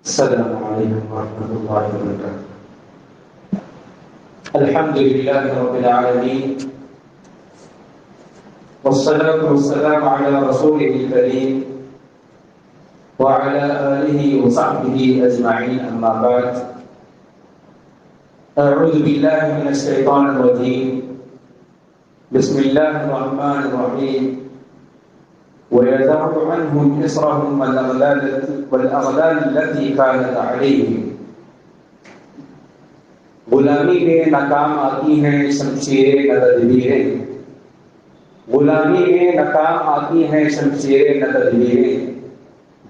السلام علیکم ورحمۃ اللہ وبرکاتہ۔ الحمد للہ رب العالمین والصلاة والسلام على رسوله الكريم وعلى آله وصحبه أجمعين، أما بعد، أعوذ بالله من الشيطان الرجيم، بسم الله الرحمن الرحيم، ويدع عنهم إصرهم والأغلال التي كانت عليهم۔ غلامی میں ناکام آتی ہیں شمشیریں نہ تدبیریں، غلامی میں ناکام آتی ہیں شمشیریں نہ تدبیریں،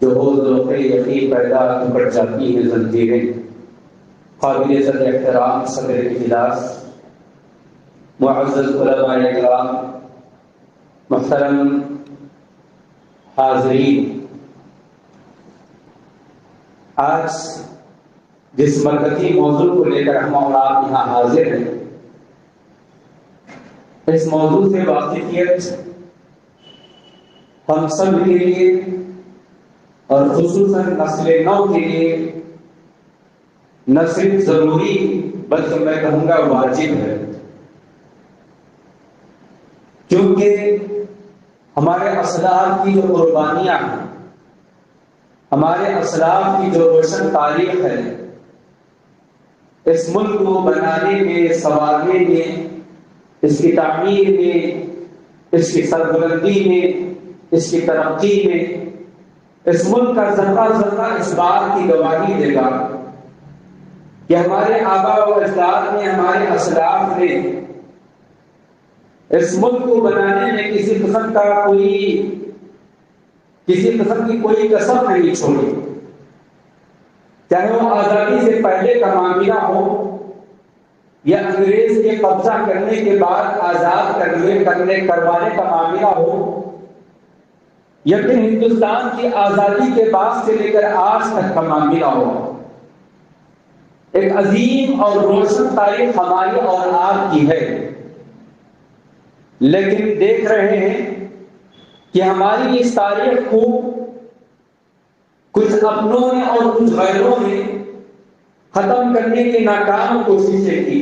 جو ہو ذوق یقین پیدا تو کٹ جاتی ہیں زنجیریں۔ قابل صدر احترام صدر اجلاس، معزز علماء کرام، محترم حاضرین، آج جس مرکزی موضوع کو لے کر ہم اور آپ یہاں حاضر ہیں، اس موضوع سے واقفیت ہم سب کے لیے اور خصوصاً نسل نو کے لیے نہ صرف ضروری بلکہ میں کہوں گا واجب ہے، کیونکہ ہمارے اسلاف کی جو قربانیاں ہیں، ہمارے اسلاف کی جو روشن تاریخ ہے، اس ملک کو بنانے میں، سنوارنے میں، اس کی تعمیر میں، اس کی سربلندی میں، اس کی ترقی میں، اس ملک کا ذرہ ذرہ اس بات کی گواہی دے گا کہ ہمارے آباء و اجداد نے، ہمارے اسلاف نے اس ملک کو بنانے میں کسی قسم کی کوئی کسر نہیں چھوڑی، چاہے وہ آزادی سے پہلے کا معاملہ ہو یا انگریز کے قبضہ کرنے کے بعد آزاد کروانے کا معاملہ ہو، یا پھر ہندوستان کی آزادی کے بعد سے لے کر آج تک کا معاملہ ہو۔ ایک عظیم اور روشن تاریخ ہماری اور آپ کی ہے، لیکن دیکھ رہے ہیں کہ ہماری اس تاریخ کو کچھ اپنوں نے اور کچھ غیروں نے ختم کرنے کی ناکام کوششیں کی،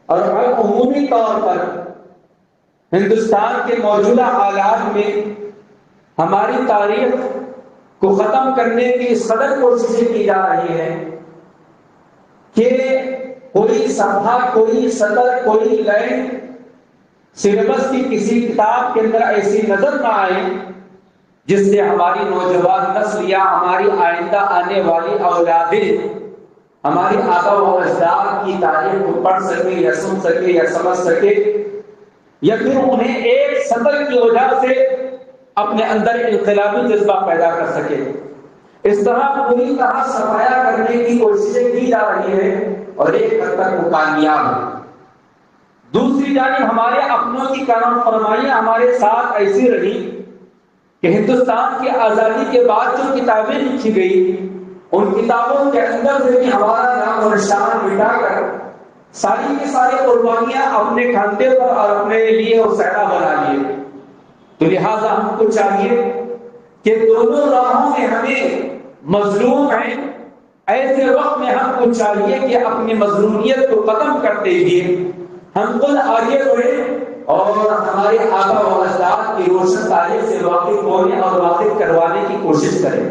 اور عمومی طور پر ہندوستان کے موجودہ حالات میں ہماری تاریخ کو ختم کرنے کی اس قدر کوششیں کی جا رہی ہیں کہ کوئی صفحہ، کوئی سطر، کوئی لائن سلیبس کی کسی کتاب کے اندر ایسی نظر نہ آئے جس سے ہماری نوجوان نسل یا ہماری آئندہ آنے والی اولادیں ہماری آباء و اجداد کی تاریخ کو پڑھ سکے یا سن سکے یا سمجھ سکے، یا پھر انہیں ایک سطر کی وجہ سے اپنے اندر انقلابی جذبہ پیدا کر سکے۔ اس طرح پوری طرح صفایا کرنے کی کوششیں کی جا رہی ہے اور ایک حد تک وہ کامیاب ہے۔ دوسری جانب ہمارے اپنوں کی کرم فرمائیاں ہمارے ساتھ ایسی رہی کہ ہندوستان کی آزادی کے بعد جو کتابیں لکھی گئی، ان کتابوں کے اندر سے بھی ہمارا نام اور شان مٹا کر ساری کی ساری قربانیاں اپنے کھاتے پر اور اپنے لیے اور سہرا بنا لیے۔ تو لہٰذا ہم کو چاہیے کہ دونوں راہوں میں ہمیں مظلوم ہیں، ایسے وقت میں ہم کو چاہیے کہ اپنی مظلومیت کو ختم کرتے ہوئے ہم خود آگے بڑھیں اور ہمارے آباء و اجداد کی روشن تاریخ سے واقف ہونے اور واقف کروانے کی کوشش کریں۔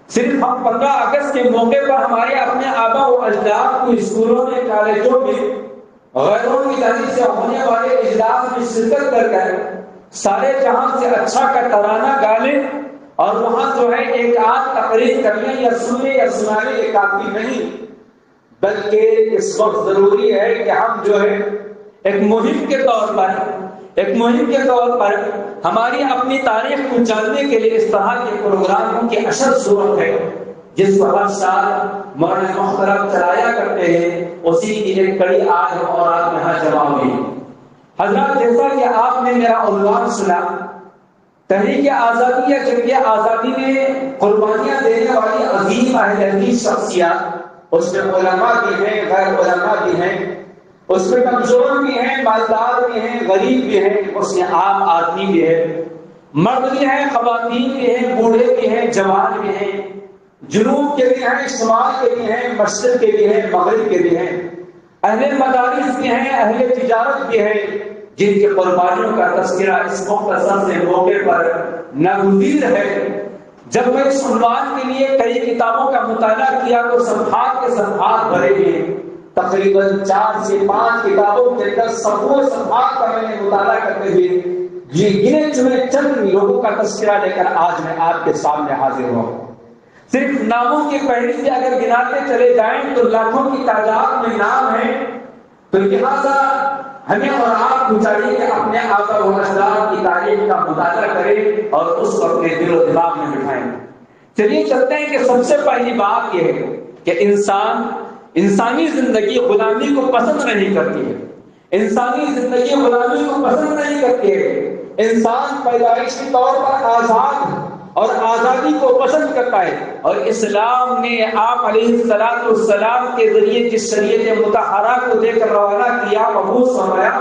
صرف ہم 15 اگست کے موقع پر ہمارے اپنے آباء و اجداد کو اسکولوں میں، کالجوں میں، غیروں کی جانب سے ہونے والے اجلاس میں شرکت کر کر سارے جہاں سے اچھا کا ترانہ گا لیں اور وہاں جو ہے ایک آدھ تقریر کرنے یا سننے یا سنانے یہ کافی نہیں، بلکہ اس وقت ضروری ہے کہ ہم جو ہے ایک مہم کے طور پر ہماری اپنی تاریخ کو جاننے کے لیے اس طرح کے پروگراموں کی اشد ضرورت ہے، جس کو ہر سال مولانا محترم چلایا کرتے ہیں، اسی کی ایک کڑی آج ہم اور آپ یہاں جمع ہوئی۔ حضرات، جیسا کہ آپ نے میرا عنوان سنا، تحریک آزادی یا جنگ آزادی میں قربانیاں دینے والی عظیم اہل حدیث شخصیات، اس میں علماء بھی ہیں، غیر علماء بھی ہیں، اس میں کمزور بھی ہیں، مالدار بھی ہیں، غریب بھی ہیں، اس میں عام آدمی بھی ہے، مرد بھی ہیں، خواتین بھی ہیں، بوڑھے بھی ہیں، جوان بھی ہیں، جنوب کے بھی ہیں، شمال کے بھی ہیں، مشرق کے بھی ہیں، مغرب کے بھی ہیں، اہل مدارس بھی ہیں، اہل تجارت بھی ہیں، جن کے قربانیوں کا تذکرہ اس مختصر سے موقع پر ناگزیر ہے۔ جب میں اس عنوان کے لیے کئی کتابوں کا مطالعہ کیا تو صفحات کے صفحات بھرے ہوئے، تقریباً 4 سے 5 کتابوں کے اندر صفحوں صفحات کا میں نے مطالعہ کرتے ہوئے یہ گنے چنے چند لوگوں کا تذکرہ لے کر آج میں آپ کے سامنے حاضر ہوا ہوں۔ صرف ناموں کی پہلی سے اگر گناتے چلے جائیں تو لاکھوں کی تعداد میں نام ہیں، تو لہٰذا ہمیں اور آپ کو چاہیے کہ اپنے آبا و اجداد کی تاریخ کا مطالعہ کریں اور اس کو اپنے دل و دماغ میں بٹھائیں۔ چلیے چلتے ہیں کہ سب سے پہلی بات یہ ہے کہ انسانی زندگی غلامی کو پسند نہیں کرتی ہے، انسانی زندگی غلامی کو پسند نہیں کرتی ہے۔ انسان پیدائشی طور پر آزاد اور آزادی کو پسند کرتا ہے، اور اسلام نے آپ علیہ السلام کے ذریعے جس شریعت مطہرہ کو دے کر روانہ کیا، مبعوث فرمایا،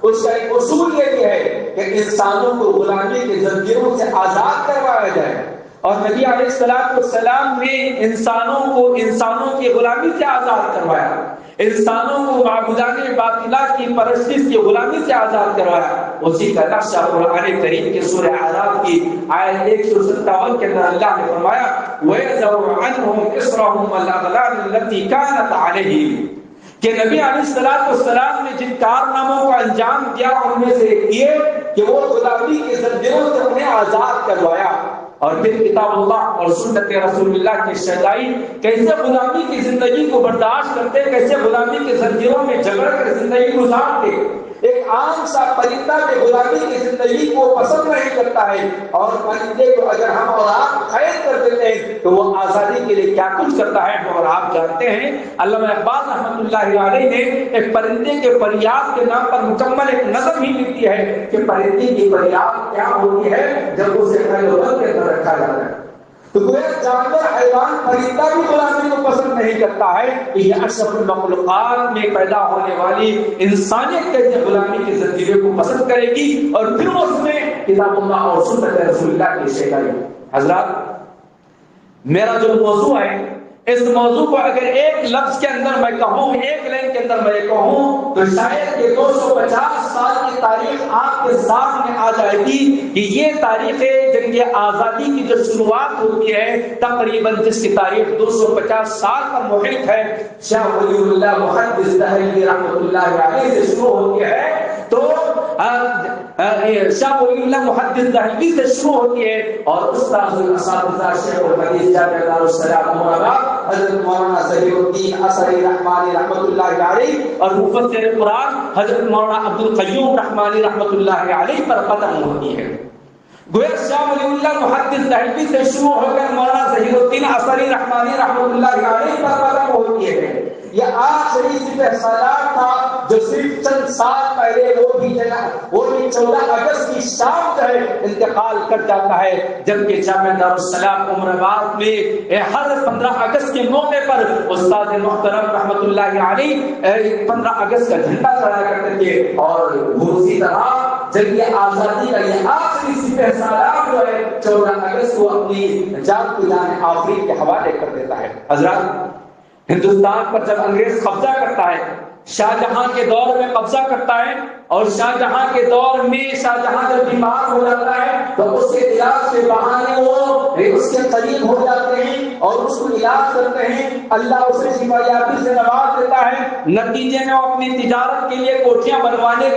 اس کا ایک اصول یہ بھی ہے کہ انسانوں کو غلامی کے زنجیروں سے آزاد کروایا جائے، اور نبی علیہ السلام نے انسانوں کی غلامی سے آزاد کروایا، انسانوں کو معبودان باطلہ کی پرستش کی غلامی سے آزاد کروایا۔ اسی کا نقشہ قرآن کریم کے سورہ اعراف کی آیت 157 کے اندر اللہ نے فرمایا وَيَذَرُ عَنْهُمْ إِصْرَهُمْ وَالْأَغْلَالَ الَّتِي كَانَتْ عَلَيْهِمْ، کہ نبی علیہ السلام نے جن کارناموں کو انجام دیا ان میں سے یہ کہ وہ غلامی کے زنجیروں سے انہیں آزاد کروایا، اور پھر کتاب اللہ اور سنت رسول اللہ کی شہدائی کیسے غلامی کی زندگی کو برداشت کرتے، کیسے غلامی کے زنجیروں میں جگڑ کر زندگی گزارتے۔ ایک عام سا پرندہ بھی غلامی کی زندگی کو پسند نہیں کرتا ہے، اور پرندے کو اگر ہم اور آپ قید کر دیتے ہیں تو وہ آزادی کے لیے کیا کچھ کرتا ہے اور آپ جانتے ہیں۔ علامہ اقبال رحمۃ اللہ علیہ نے ایک پرندے کے فریاد کے نام پر مکمل ایک نظم ہی لکھی ہے کہ پرندے کی فریاد کیا ہوتی ہے جب اسے خیلوت کے اندر رکھا جاتا ہے۔ تو گویا جانور حیوان پرندہ بھی غلامی کو پسند نہیں کرتا ہے کہ یہ اشرف المخلوقات میں پیدا ہونے والی انسانیت کیسے غلامی کی زنجیروں کو پسند کرے گی، اور پھر اس میں کتاب اللہ اور سنت رسول اللہ کی شہدائی۔ حضرات، میرا جو موضوع ہے اس موضوع کو اگر ایک لفظ کے اندر میں کہوں، ایک لائن کے اندر میں کہوں تو شاید یہ 250 سال کی تاریخ آپ کے سامنے آ جائے گی کہ یہ تاریخ جنگ آزادی کی جو شروعات ہوتی ہے تقریباً جس کی تاریخ 250 سال پر محیط ہے، شاہ ولی اللہ محدث دہلوی رحمۃ اللہ علیہ سے شروع ہوتی ہے، تو شاہ ولی اللہ محدث دہلوی سے شروع ہوتی ہے، اور استاد الاساتذہ شیخ الحدیث جامعہ دارالسلام مراد حضرت مولانا ظہیر الدین اثری رحمانی رحمۃ اللہ علیہ اور مفسر قرآن حضرت مولانا عبد القیوم رحمانی رحمۃ اللہ علیہ پر ختم ہوتی ہے۔ گویا شاہ ولی اللہ محدث دہلوی سے شروع ہو کر مولانا ظہیر الدین اثری رحمانی رحمۃ اللہ علیہ پر ختم ہوتی ہے۔ یہ آخری سپہ سالار تھا جو صرف چند سال پہلے وہ بھی 14 اگست کی شام جو ہے انتقال کر جاتا ہے، جبکہ جامعہ دارالسلام عمر آباد میں ہر 15 اگست کے موقع پر استاد محترم رحمۃ اللہ علیہ 15 اگست کا جھنڈا چڑھایا کرتے تھے، اور اسی طرح جنگ آزادی کا یہ آخری سپہ سالار جو ہے 14 اگست کو اپنی جان کو جان آفرین کے حوالے کر دیتا ہے۔ حضرات، ہندوستان پر جب انگریز قبضہ کرتا ہے، شاہ جہاں کے دور میں قبضہ کرتا ہے، اور شاہ جہاں کے دور میں شاہ جہاں جب بیمار ہو جاتا ہے تو اس کے علاج کے بہانے وہ اس کے قریب ہو جاتے ہیں اور اس کو علاج کرتے ہیں، اللہ اسے شفا یابی سے نواز دیتا ہے، نتیجے میں وہ اپنی تجارت کے لیے کوٹھیاں بنوانے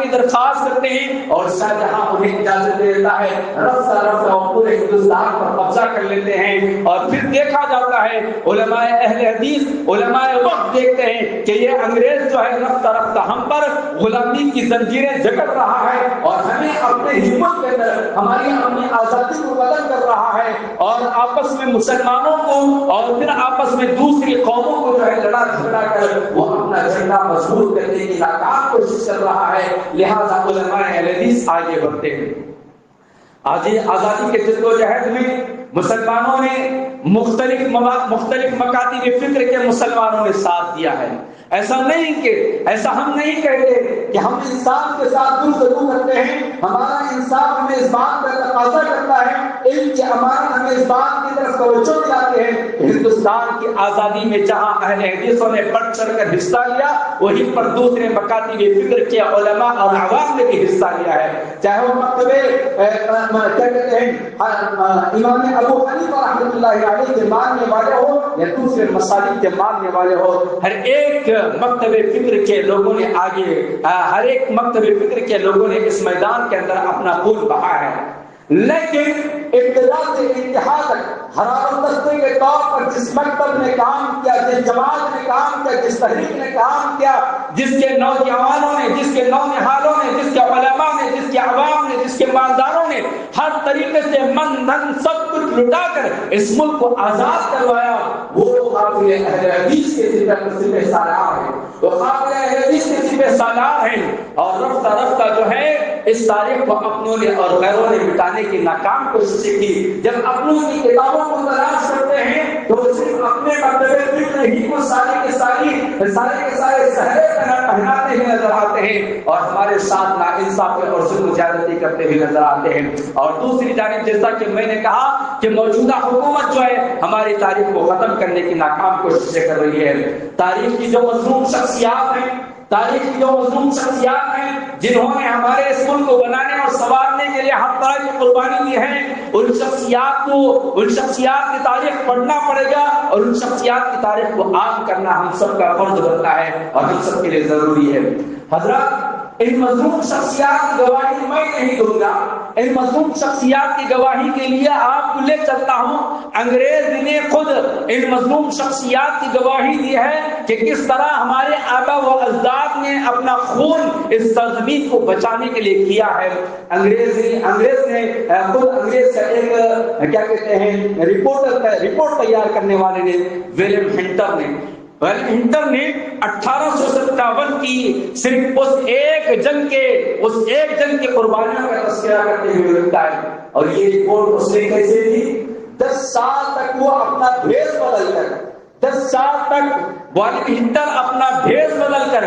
کی درخواست کرتے ہیں، اور شاہ جہاں انہیں اجازت دے دیتا ہے، رفتہ رفتہ وہ پورے ہندوستان پر قبضہ کر لیتے ہیں، اور پھر دیکھا جاتا ہے علماء اہل حدیث علماء وقت دیکھتے ہیں کہ یہ انگریز جو ہے رفتہ رفتہ ہم پر غلامی کی زنجیریں جکڑ رہا ہے، اور ہمیں اپنے ہمت کے اندر ہماری اپنی آزادی کو قتل کر رہا ہے، اور آپس میں مسلمانوں کو اور پھر آپس میں دوسری قوموں کو جو ہے لڑا جھگڑا کر وہ اپنا جھنڈا مضبوط کرنے کی ناکام کوشش کر رہا ہے۔ لہذا علماء اہل حدیث آگے بڑھتے ہیں۔ آج آزادی کے جدوجہد میں مسلمانوں نے مختلف مکاتب فکر کے مسلمانوں نے ساتھ دیا ہے۔ ایسا ہم نہیں کہتے کہ ہم انسان کے ساتھ گفتگو کرتے ہیں، ہمارا انسان ہمیں اس بات کا تقاضا کرتا ہے علم کی امانت ہمیں اس بات کی طرف توجہ دلاتے ہیں کہ ہندوستان کی آزادی میں جہاں اہل حدیثوں نے بڑھ چڑھ کر حصہ لیا، وہیں پر دوسرے مکاتب فکر کے علماء اور عوام نے بھی حصہ لیا ہے، چاہے وہ مکتبے امام ابو حنیفہ رحمۃ اللہ علیہ کے ماننے والے ہو یا دوسرے مسالک کے ماننے والے ہو، ہر ایک مکتب فکر کے لوگوں نے ہر ایک مکتب فکر کے لوگوں نے اس میدان کے اندر اپنا خون بہا ہے، لیکن ابتدا سے انتہا تک حرارت دستے کے طور پر جس مکتب نے کام کیا، جس جماعت نے کام کیا، جس تحریک نے کام کیا، جس کے نوجوانوں نے، جس کے نونہالوں نے، جس کے علماء نے، جس کے عوام نے، جس کے مالداروں نے ہر طریقے سے من دھن سب کچھ لٹا کر اس ملک کو آزاد کروایا، وہ قابل اہل حدیث کے سپہ سالار ہیں، وہ قابل اہل حدیث کے سپہ سالار ہیں، اور رفتہ رفتہ جو ہے اس تاریخ کو اپنوں نے اور غیروں نے مٹانے کی ناکام کوششیں کی۔ جب اپنوں کی کتابوں کو تلاش کرتے ہیں تو صرف اپنے مکتبے فکر ہی کو سارے کے سارے سہرے پہناتے ہوئے نظر آتے ہیں اور ہمارے ساتھ ناانصافی اور ظلم و زیادتی کرتے ہوئے نظر آتے ہیں۔ اور دوسری جانب جیسا کہ میں نے کہا کہ موجودہ حکومت جو ہے ہماری تاریخ کو ختم کرنے کی ناکام کوششیں کر رہی ہے۔ تاریخ کی جو مظلوم شخصیات ہیں، جنہوں نے ہمارے اس ملک کو بنانے اور سنوارنے کے لیے ہر طرح کی قربانی دی ہے، ان شخصیات کی تاریخ پڑھنا پڑے گا اور ان شخصیات کی تاریخ کو عام کرنا ہم سب کا فرض بنتا ہے اور ہم سب کے لیے ضروری ہے۔ حضرات، ان مظلوم شخصیات کی گواہی میں نہیں دوں گا، ان مظلوم شخصیات کی گواہی کے لیے آپ کو لے چلتا ہوں۔ انگریز نے خود ان مظلوم شخصیات کی گواہی دی ہے کہ کس طرح ہمارے آبا و اجداد نے اپنا خون اس سرزمین کو بچانے کے لیے کیا ہے۔ انگریز نے خود انگریز کا ایک کیا کہتے ہیں رپورٹ تیار کرنے والے نے ولیم ہنٹر نے 1857 کی صرف اس ایک جنگ کے قربانیوں کا تذکرہ کرتے ہوئے لکھتا ہے، اور یہ رپورٹ اس نے کیسے دی؟ 10 سال تک وہ اپنا بھیس بدل کر 10 سال تک ولیم ہنٹر اپنا بھیس بدل کر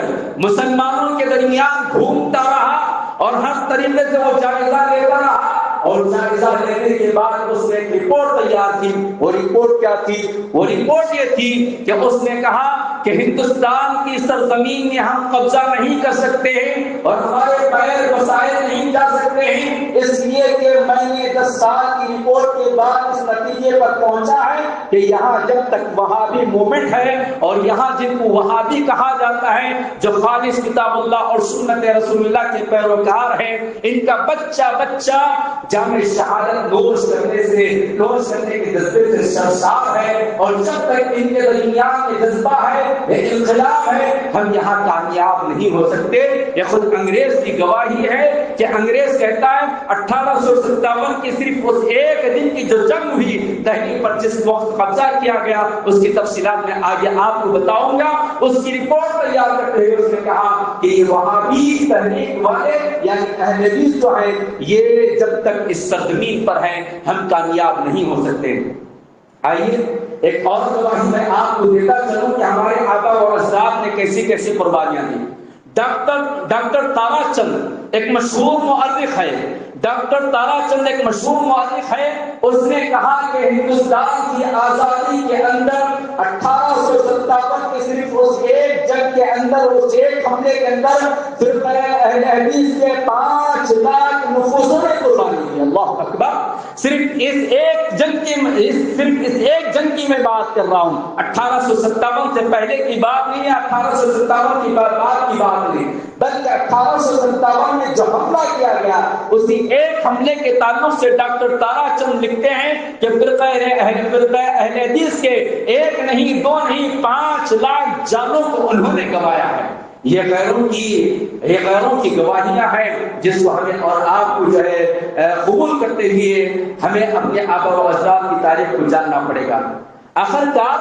مسلمانوں کے درمیان گھومتا رہا اور ہر طریقے سے وہ جائزہ لیتا رہا، اور جائزہ لینے کے بعد اس نے ایک رپورٹ تیار کی۔ وہ رپورٹ کیا تھی؟ وہ رپورٹ یہ تھی کہ اس نے کہا کہ ہندوستان کی سرزمین میں ہم قبضہ نہیں کر سکتے ہیں اور ہمارے پیر وسائل نہیں جا سکتے ہیں، اس لیے کہ میں نے 10 سال کی رپورٹ کے بعد اس نتیجے پر پہنچا ہے کہ یہاں جب تک وہابی موومنٹ ہے اور یہاں جن کو وہابی کہا جاتا ہے، جو خالص کتاب اللہ اور سنت رسول اللہ کے پیروکار ہیں، ان کا بچہ جامع شہادت نوش کرنے کے جذبے سے سرشار ہے، اور جب تک ان کے درمیان یہ جذبہ ہے، یہ انقلاب ہے، ہم یہاں کامیاب نہیں ہو سکتے۔ یہ خود انگریز کی گواہی ہے کہ انگریز کہتا ہے 1857 کی صرف اس ایک دن کی جو جنگ ہوئی، دہلی پر جس وقت قبضہ کیا گیا، اس کی تفصیلات میں آگے آپ کو بتاؤں گا۔ اس کی رپورٹ تیار کرتے ہوئے اس نے کہا کہ یہ وہابی تحریک والے یعنی اہل حدیث جو ہیں، یہ جب تک اس سرزمین پر ہیں ہم کامیاب نہیں ہو سکتے۔ آئیے ایک اور گواہی میں آپ کو دیتا چلوں کہ ہمارے آبا و اجداد نے کیسی کیسی قربانیاں دی۔ ڈاکٹر تارا چند ایک مشہور مورخ ہے، اس نے کہا کہ ہندوستان کی آزادی کے اندر 1857 کے صرف اس ایک جنگ کے اندر، اس ایک حملے کے اندر صرف اہل حدیث کے 5 لاکھ نفوسوں نے قربانی دی۔ اللہ اکبر! صرف اس ایک جنگ کی میں بات کر رہا ہوں، 1857 سے پہلے کی بات نہیں ہے، 1857 کی بعد کی بات نہیں، بلکہ 1857 میں جو حملہ کیا گیا اسی ایک حملے کے تعلق سے ڈاکٹر تارا چند لکھتے ہیں کہ فرقہ اہل حدیث کے 1 نہیں 2 نہیں 5 لاکھ جانوں کو انہوں نے گنوایا ہے۔ یہ غیروں کی گواہیاں ہیں جس کو ہمیں اور آپ کو جو ہے قبول کرتے ہوئے ہمیں اپنے آبا و اجداد کی تاریخ کو جاننا پڑے گا۔ آخرکار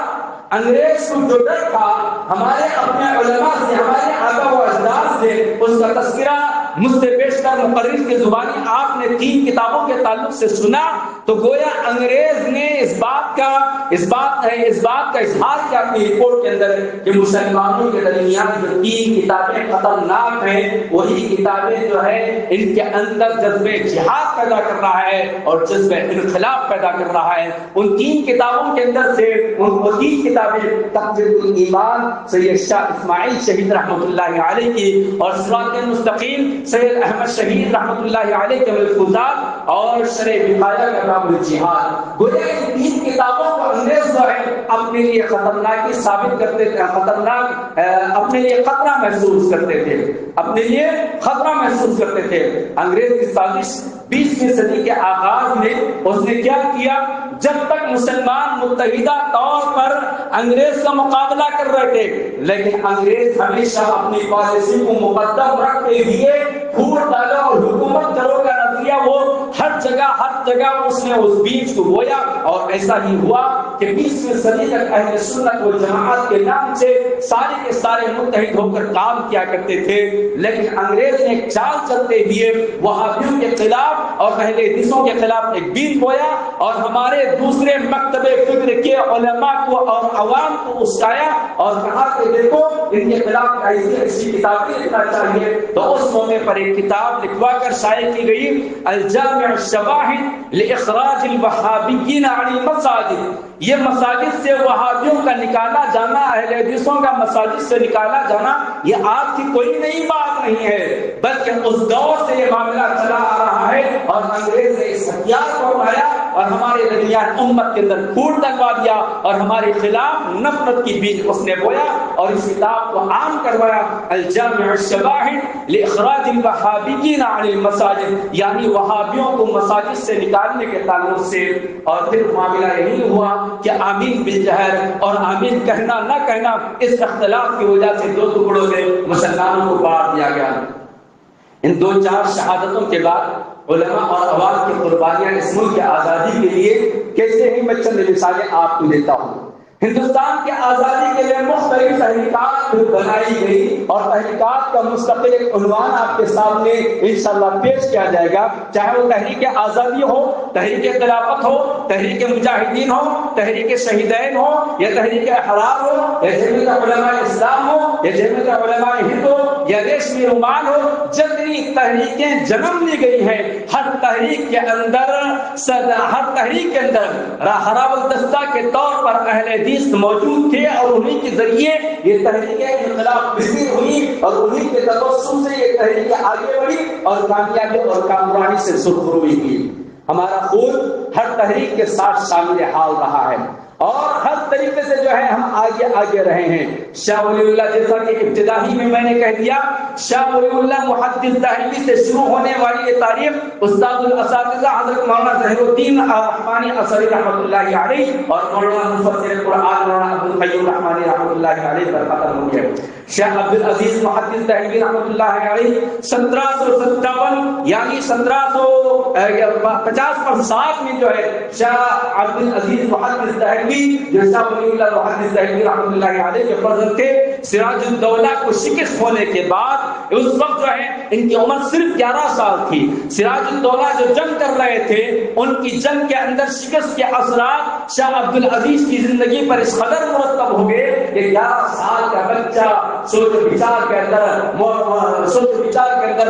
انگریز کو جو ڈر تھا ہمارے اپنے علماء سے، ہمارے آبا و اجداد سے، اس کا تذکرہ مجھ سے بیشتر مقرر کی زبانی آپ نے 3 کتابوں کے تعلق سے سنا تو گویا انگریز نے اس بات کا اظہار کیا اپنی رپورٹ کے اندر کہ مسلمانوں کے درمیان جو 3 کتابیں خطرناک ہیں وہی کتابیں جو ہے ان کے اندر جذبہ جہاد پیدا کر رہا ہے اور جذبہ انقلاب پیدا کر رہا ہے. ان 3 کتابوں کے اندر سے وہ 3 کتابیں تقویۃ الایمان سید شاہ اسماعیل شہید رحمۃ اللہ علیہ کی اور صراط المستقیم سید احمد شہید رحمۃ اللہ علیہ کے ملفوظات اور شرح وقایہ کا باب الجہاد. گویا ان 3 کتابوں کو انگریز جو ہے اپنے لیے خطرناکی ثابت کرتے تھے, اپنے لیے خطرہ محسوس کرتے تھے, انگریز کی سازش 20ویں صدی کے آغاز میں اس نے کیا کیا, جب تک مسلمان متحدہ طور پر انگریز کا مقابلہ کر رہے تھے لیکن انگریز ہمیشہ اپنی پالیسی کو مقدم رکھتے ہوئے پھوٹ ڈالا اور حکومت کرو کا نظریہ وہ ہر جگہ اس نے اس بیج کو بویا اور ایسا ہی ہوا کہ 20ویں صدی تک اہل سنت والجماعت کے نام سے سارے کے سارے متحد ہو کر کام کیا کرتے تھے. لیکن انگریز نے ایک چال چلتے ہوئے وہابیوں کے خلاف اور اہل حدیثوں کے خلاف ایک بیج بویا اور ہمارے دوسرے مکتب فکر کے علماء کو اور عوام کو اسکایا اور کہا کہ دیکھو ان کے خلاف ایسی کتابیں لکھنا چاہیے. تو اس موقع پر ایک کتاب لکھوا کر شائع کی گئی, الجامع الشواہد لاخراج الوہابیین عن المساجد. یہ مساجد سے وہابیوں کا نکالا جانا, اہل حدیثوں کا مساجد سے نکالا جانا یہ آپ کی کوئی نئی بات نہیں ہے بلکہ اس دور سے یہ معاملہ چلا آ رہا ہے اور انگریز نے اس ہتھیار کو اٹھایا اور ہمارے درمیان امت کے اندر پھوٹ ڈلوا دیا اور ہمارے خلاف نفرت کی بیج اس نے بویا اور اس کتاب کو عام کروایا, الجامع الشواہد لاخراج الوہابیین عن المساجد, یعنی وہابیوں کو مساجد سے نکالنے کے تعلق سے. اور پھر معاملہ یہی ہوا کہ آمین بالجہر اور آمین کہنا نہ کہنا اس اختلاف کی وجہ سے 2 ٹکڑوں میں مسلمانوں کو بانٹ دیا گیا. ان 2-4 شہادتوں کے بعد علماء اور عوام کی قربانیاں اس ملک کی آزادی کے لیے کیسے ہیں, میں چند مثالیں آپ کو دیتا ہوں. ہندوستان کی آزادی کے لیے مختلف تحریکات بنائی گئی اور تحریکات کا مستقل ایک عنوان آپ کے سامنے انشاءاللہ پیش کیا جائے گا, چاہے وہ تحریک آزادی ہو, تحریک خلافت ہو, تحریک مجاہدین ہو, تحریک شہیدین ہو یا تحریک احرار ہو یا جمعیت علماء اسلام ہو یا جمعیت علماء ہند ہو یا ریشمی رومان ہو. جتنی تحریکیں جنم لی گئی ہیں ہر تحریک کے اندر راہب الدستہ کے طور پر اہل حدیث موجود تھے اور انہی کے ذریعے یہ تحریک انقلاب بزیر ہوئی اور انہی کے تبسم سے یہ تحریک آگے بڑھی اور کامیابی اور کامرانی سے سرخروئی ہوئی. ہمارا خود ہر تحریک کے ساتھ شامل حال رہا ہے اور ہر طریقے سے جو ہے ہم آگے رہے ہیں. شاہ ولی اللہ جیسا کہ ابتدائی میں نے کہہ دیا, شاہ ولی اللہ محدث دہلوی سے شروع ہونے والی یہ تاریخ استاد الاساتذہ حضرت مولانا ظہیر الدین رحمانی اثری رحمۃ اللہ علیہ اور مولانا مفسر قرآن مولانا عبد القیوم رحمانی رحمۃ اللہ علیہ پر ختم ہو گیا. شاہ عبد العزیز محدث دہلوی رحمۃ اللہ علیہ 1757 یعنی 1750 میں جو ہے شاہ عبد العزیز محدث دہلوی جو شاہ ولی اللہ محدث دہلوی رحمۃ اللہ علیہ کے فرزند تھے, سراج الدولہ کو شکست ہونے کے بعد اس وقت جو ہے ان کی عمر صرف 11 سال تھی. سراج الدولہ جو جنگ کر رہے تھے ان کی جنگ کے اندر شکست کے اثرات شاہ عبد العزیز کی زندگی پر اس قدر مرتب ہو گئے کہ 11 سال کا بچہ سوچ وچار کے اندر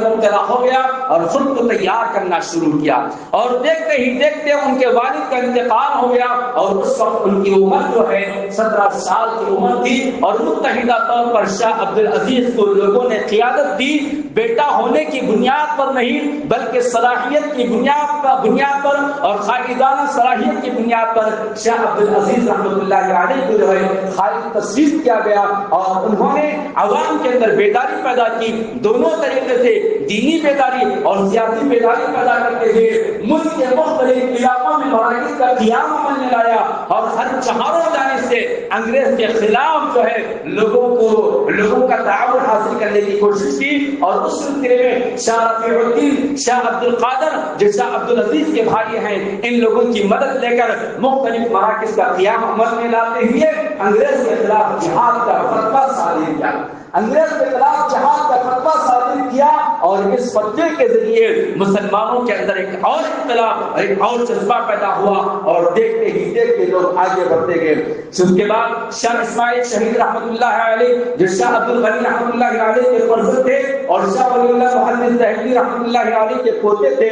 مبتلا ہو گیا اور خود کو تیار کرنا شروع کیا اور دیکھتے ہی دیکھتے ان کے والد کا انتقال ہو گیا اور اس وقت ان کی عمر جو ہے 17 سال کی عمر تھی اور متحدہ طور پر شاہ عبد العزیز کو لوگوں نے قیادت دی, بیٹا ہونے کی بنیاد پر نہیں بلکہ صلاحیت کی بنیاد پر اور قائدانہ صلاحیت کی بنیاد پر شاہ عبد العزیز رحمۃ اللہ علیہ کو جو ہے خالد تصدیق کیا گیا اور انہوں نے عوام کے اندر بیداری پیدا کی. دونوں طریقے سے دینی بیداری اور سیاسی بیداری پیدا کرتے ہوئے ملک کے مختلف علاقوں میں مراکز کا قیام عمل میں لایا اور ہر چہاروں جانب سے انگریز کے خلاف جو ہے لوگوں کا تعاون حاصل کرنے کی کوشش کی اور اس سلسلے میں شاہ رفیع الدین, شاہ عبد القادر جو شاہ عبد العزیز کے بھائی ہیں, ان لوگوں کی مدد لے کر مختلف مراکز کا قیام عمل میں لاتے ہوئے انگریز کے خلاف جہاد کا فتویٰ صادر کیا. انگریز کے خلاف جہاد کا فتویٰ صادر کیا، اور اس فتوے کے ذریعے مسلمانوں کے اندر ایک اور انقلاب، ایک اور جذبہ پیدا ہوا، اور دیکھتے ہی دیکھتے لوگ آگے بڑھتے گئے۔ اس کے بعد شاہ اسماعیل شہید رحمۃ اللہ علیہ، جو شاہ عبد الغنی رحمۃ اللہ علیہ کے فرزند تھے اور شاہ ولی اللہ محمد دہلوی رحمۃ اللہ علیہ کے پوتے تھے،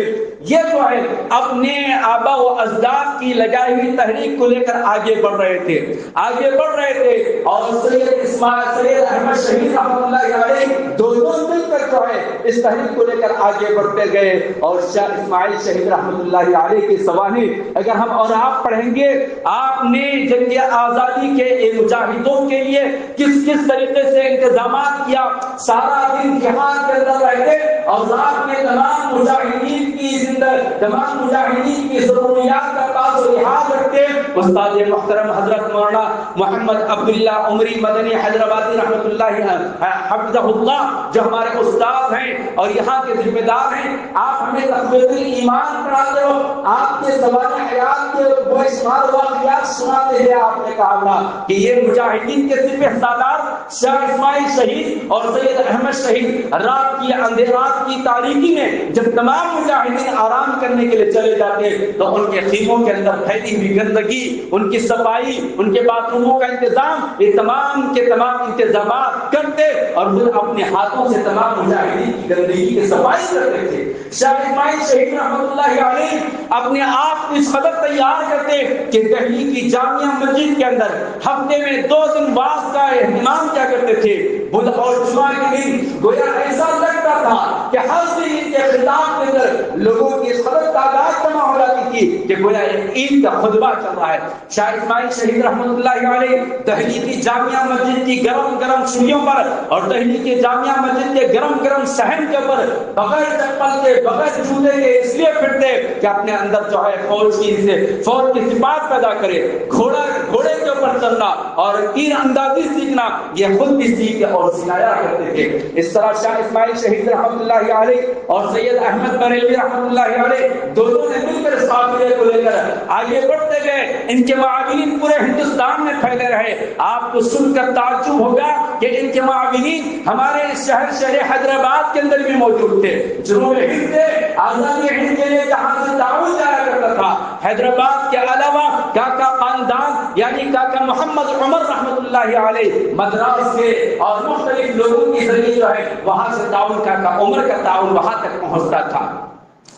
یہ جو ہے اپنے آبا و اجداد کی لگائی ہوئی تحریک کو لے کر آگے بڑھ رہے تھے، آگے بڑھ رہے تھے، اور سید احمد شہید رحمۃ اللہ علیہ دونوں مل کر جو ہے اس تحریک کو لے کر آگے بڑھتے گئے۔ اور شاہ اسماعیل شہید رحمۃ اللہ علیہ کی سوانح اگر ہم اور آپ پڑھیں گے، آپ نے جنگ آزادی کے مجاہدوں کے لیے کس کس طریقے سے انتظامات کیا، سارا دن جہاد کے اندر رہتے اور رات میں تمام مجاہدین کی ضروریات کا پاس و لحاظ رکھتے۔ استاد محترم حضرت مولانا محمد عبداللہ عمری مدنی حیدرآبادی رحمۃ اللہ حفظہ اللہ، جو ہمارے استاد ہیں اور یہاں کے ذمہ دار ہیں، آپ ہمیں تقویت الایمان پڑھاتے ہو، آپ کے زبان حیات کے وہ شمار واقعات سناتے ہیں۔ آپ نے کہا تھا کہ یہ مجاہدین کے سپہ سالار شاہ اسماعیل شہید اور سید احمد شہید رات کی اندھیرات کی تاریکی میں جب تمام مجاہدین آرام کرنے کے لیے چلے جاتے تو ان کے خیموں کے اندر پھیلی ہوئی گندگی، ان کی صفائی، ان کے باتھ روموں کا انتظام، یہ تمام کے تمام انتظامات کرتے اور وہ اپنے ہاتھوں سے تمام مجاہدین کی گندگی کی صفائی کرتے تھے۔ شاہ اسماعیل شہید رحمۃ اللہ علیہ اپنے آپ کو اس قدر تیار کرتے کہ دہلی کی جامعہ مسجد کے اندر ہفتے میں 2 دن بعض کا اہتمام کیا کرتے تھے، بدھ اور جمعہ کے دن گویا ایسا لگتا تھا کہ ہر دن کے خطاب کے اندر لوگوں کی اس قدر تعداد جمع ہو جاتی تھی کہ گویا ایک عید کا خطبہ چل رہا ہے۔ شاہ اسماعیل شہید رحمۃ اللہ علیہ دہلی کی جامعہ مسجد کی گرم گرم سیڑھیوں پر اور دہلی کی جامعہ مسجد کے گرم گرم صحن کے اوپر بغیر چپل کے بغیر جوتے کے اس لیے پھرتے کہ اپنے اندر جو ہے فوج کی صفات پیدا کرے، گھوڑے کے اوپر چلنا اور تیر اندازی سیکھنا، یہ خود بھی سیکھ اور سکھایا کرتے تھے۔ اس طرح شاہ اسماعیل شہید رحمۃ اللہ علیہ اور سید احمد بریلوی رحمۃ اللہ علیہ دونوں نے مل کر اس قافلے کو لے کر آگے بڑھتے گئے۔ ان کے معاونین پورے ہندوستان میں پھیلے رہے۔ آپ کو سن کر تعجب ہوگا کہ ان کے معاونین ہمارے شہر حیدرآباد کے اندر بھی موجود تھے، جنوب ہند سے آزادی ہند کے لیے جہاں سے تعاون جایا کرتا تھا۔ حیدرآباد کے علاوہ کاکا خاندان یعنی کاکا محمد عمر رحمۃ اللہ علیہ مدراس سے اور مختلف لوگوں کے ذریعے جو ہے وہاں سے تعاون، کاکا عمر کا تعاون وہاں تک پہنچتا تھا۔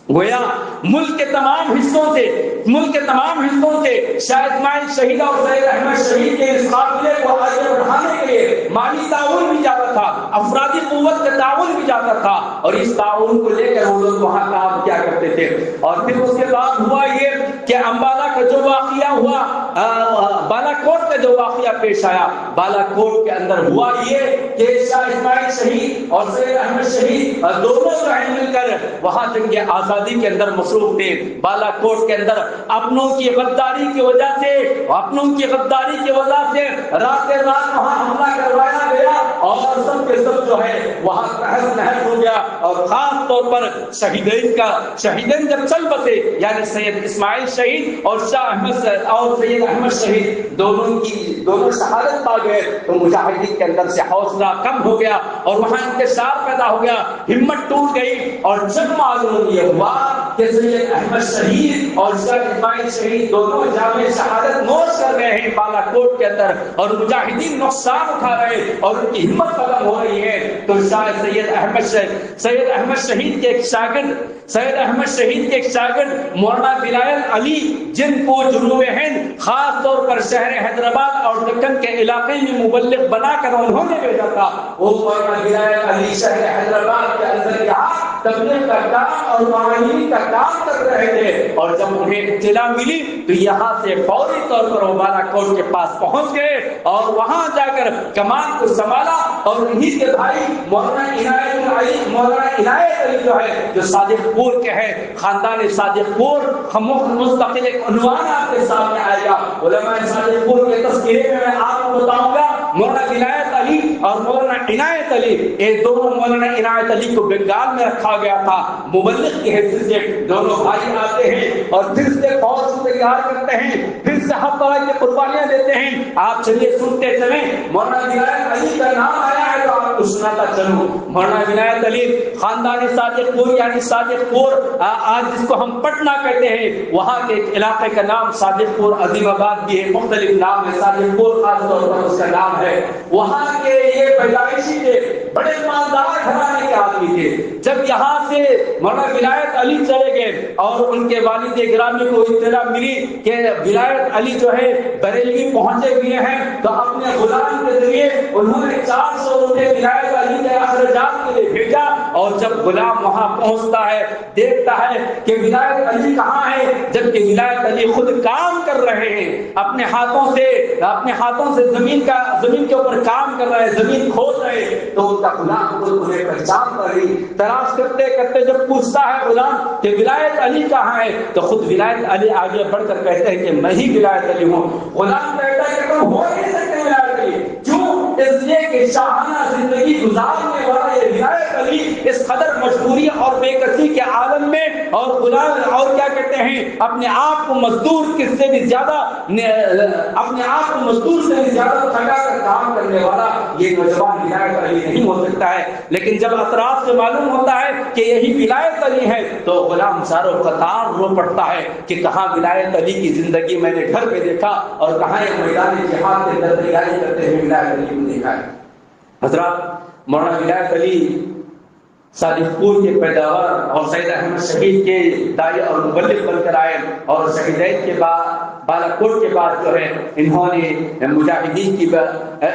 گویا ملک کے تمام حصوں سے شاہ اسماعیل شہید اور سید احمد شہید کے اس قافلے کو آگے بڑھانے کے لیے مالی تعاون بھی جاتا تھا، افرادی قوت کا تعاون بھی جاتا تھا، اور اس تعاون کو لے کر وہ لوگ وہاں کام کیا کرتے تھے۔ اور پھر اس کے بعد ہوا یہ کہ امبالہ کا جو واقعہ ہوا، بالا کوٹ کا جو واقعہ پیش آیا، بالا کوٹ کے اندر ہوا یہ کہ شاہ اسماعیل شہید اور سید احمد شہید دونوں مل کر وہاں جنگ آزادی کے اندر مصروف تھے۔ بالا کوٹ کے اندر اپنوں کی غداری کی وجہ سے رات وہاں حملہ کروایا گیا اور سب کے سب جو ہے وہاں تہس نہس ہو گیا، اور خاص طور پر شہیدین جب چل بسے یعنی سید اسماعیل شہید اور سید احمد شہید دونوں شہادت پا گئے تو مجاہدین کے اندر سے حوصلہ کم ہو گیا اور وہاں انتشار پیدا ہو گیا، ہمت ٹوٹ گئی، اور جب معلوم یہ ہوا کہ سید احمد شہید اور سید اسماعیل شہید دونوں جامع شہادت نوش کر رہے ہیں بالا کوٹ کے اندر اور مجاہدین نقصان اٹھا رہے اور ان کی ہمت ختم ہو رہی ہے، تو سید احمد شہید کے ایک شاگرد مولانا بلال علی، جن کو جنوب ہند خاص طور پر شہر حیدرآباد اور دکن کے علاقے میں مبلغ بنا کر انہوں نے بھیجا تھا، وہ مولانا بلال علی شہر حیدرآباد کے اندر یہاں تبلیغ کا کام اور معلمین کا کام کر رہے تھے، اور جب انہیں اطلاع ملی تو یہاں سے فوری طور پر وہ بالا کوٹ کے پاس پہنچ گئے اور وہاں جا کر کمان کو سنبھالا، اور انہی کے بھائی مولانا عنایت علی جو ہے جو صادق پور کے ہیں، خاندان صادق پور، مستقل ایک عنوان آپ کے سامنے آئے گا، علماء صادق پور کے تذکرے میں آپ کو بتاؤں گا مولانا ولایت علی اور مولانا عنایت علی، یہ دونوں مولانا عنایت علی کو بنگال میں رکھا گیا تھا، مبلغ کی حیثیت سے دونوں بھائی آتے ہیں اور پھر سے فوج تیار کرتے ہیں، پھر سے ہر طرح کی قربانیاں دیتے ہیں۔ آپ چلیے سنتے چلیں، مولانا ولایت علی کا نام آیا ہے تو آپ کو سناتا چلوں۔ مولانا ولایت علی خاندان صادق پور یعنی صادق پور، آج جس کو ہم پٹنہ کہتے ہیں، وہاں کے ایک علاقے کا نام صادق پور، عظیم آباد بھی ہے، مختلف نام ہے، صادق پور خاص طور پر اس کا نام ہے۔ وہاں کے یہ پیدائشی تھے، بڑے مالدار گھرانے کے آدمی تھے۔ جب یہاں سے مولانا ولایت علی چلے گئے اور ان کے والد گرامی کو اطلاع ملی کہ ولایت علی جو ہے بریلوی پہنچے ہوئے ہیں، تو اپنے غلام کے ذریعے انہوں نے 400 روپے ولایت علی کے اخراجات کے لیے بھیجا، اور جب غلام وہاں پہنچتا ہے دیکھتا ہے کہ ولایت علی کہاں ہے، جبکہ ولایت علی خود کام کر رہے ہیں، اپنے ہاتھوں سے زمین کے اوپر کام کر رہے ہیں، زمین کھود رہے ہیں، تو ان کا غلام خود انہیں پہچان کر رہی، تلاش کرتے کرتے جب پوچھتا ہے غلام کہ ولایت علی کہاں ہے، تو خود ولایت علی آگے بڑھ کر کہتے ہیں کہ میں ہی ولایت علی ہوں۔ غلام کہتا ہے کہ تم ہو نہیں سکتے ولایت علی، کیوں؟ اس لیے کہ شاہانہ زندگی گزارنے والا یہ ولایت علی اس قدر مجبوری اور بے کسی کے عالم میں اور غلام اور کیا کہتے ہیں اپنے آپ کو مزدور سے بھی زیادہ تھکا کر کام کرنے والا یہ نوجوان ولایت علی نہیں ہو سکتا ہے۔ لیکن جب اطراف سے معلوم ہوتا ہے کہ یہی ولایت علی ہے تو غلام زارو قطار رو پڑتا ہے کہ کہاں ولایت علی کی زندگی میں نے گھر پہ دیکھا اور کہاں یہ میدان جہاد کے اندر تیاری کرتے ہوئے ولایت علی کو دیکھا ہے۔ حضرات، مولانا ولایت علی صادق پور کے پیداوار اور سید احمد شہید کے داعی اور مبلغ بن کر آئے، اور شہیدین کے بعد بالا کوٹ کے بعد جو ہے انہوں نے مجاہدین کی